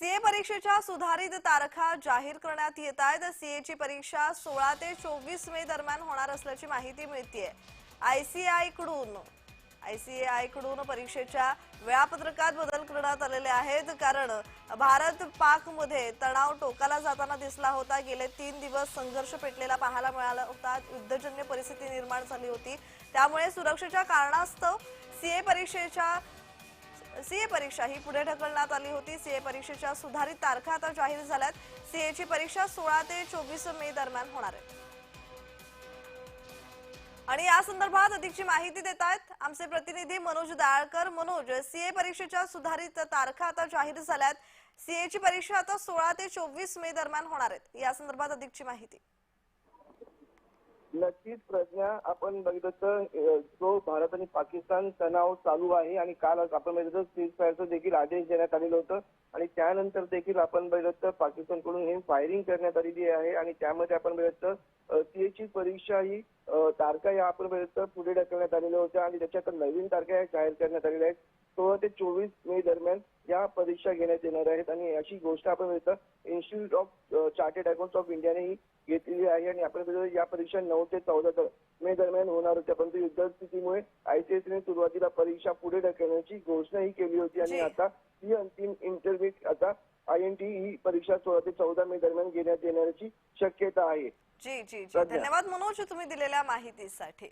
CA परीक्षेच्या सुधारित तारखा जाहीर करण्यात येत आहेत। सीएची परीक्षा 16 ते 24 मे दरम्यान होणार असल्याची माहिती मिळतेय। आयसीएआय कडून परीक्षेच्या वेळापत्रकात बदल करण्यात आलेले आहेत, कारण भारत पाक मध्ये तणाव टोकाला जाताना दिसला होता। गेले 3 दिवस संघर्ष पेटलेला पाहायला मिळाला होता। युद्धजन्य परिस्थिती निर्माण झाली होती, त्यामुळे सुरक्षेच्या कारणास्तव सीए परीक्षा ही पुढे ढकलण्यात आली होती। सीए परीक्षेच्या सुधारित तारखा आता जाहीर झाल्यात। सीएची परीक्षा 16 ते 24 मे दरम्यान होणार आहे। आणि या संदर्भात अधिकची माहिती देत आहेत आमचे प्रतिनिधी मनोज दाळकर। मनोज, सीए परीक्षेच्या सुधारित तारखा आता जाहीर झाल्यात। सीएची परीक्षा आता 16 ते 24 मे दरम्यान होणार आहे। या संदर्भात अधिकची माहिती। नक्कीच प्रज्ञा, आपण बघितलं तर जो भारत आणि पाकिस्तान तणाव चालू आहे आणि काल आपण बघितलं सीजफायरचं देखील आदेश देण्यात आलेलं होतं आणि त्यानंतर देखील आपण बघितलं तर पाकिस्तानकडून ही फायरिंग करण्यात आलेली आहे आणि त्यामध्ये आपण बघितलं सीएची परीक्षा ही तारखा या आपण बघितलं पुढे ढकलण्यात आलेल्या होत्या आणि त्याच्यात नवीन तारखा जाहीर करण्यात आलेल्या आहेत। 16 ते 24 मे दरम्यान या परीक्षा घेण्यात येणार आहेत आणि अशी गोष्ट आपण बघितलं institute of chartered accounts of इंडियाने ही घेतलेली आहे आणि आपण या परीक्षा 9 ते 14 मे दरम्यान होणार होत्या, परंतु युद्धस्थितीमुळे आयसीएसने सुरुवातीला परीक्षा पुढे ढकलण्याची घोषणाही केली होती आणि आता ही अंतिम इंटरव्ह्यू आता INT ही परीक्षा 16 ते 14 मे दरम्यान घेण्यात येण्याची शक्यता आहे। जी जी जी, धन्यवाद मनोज तुम्ही दिलेल्या माहितीसाठी।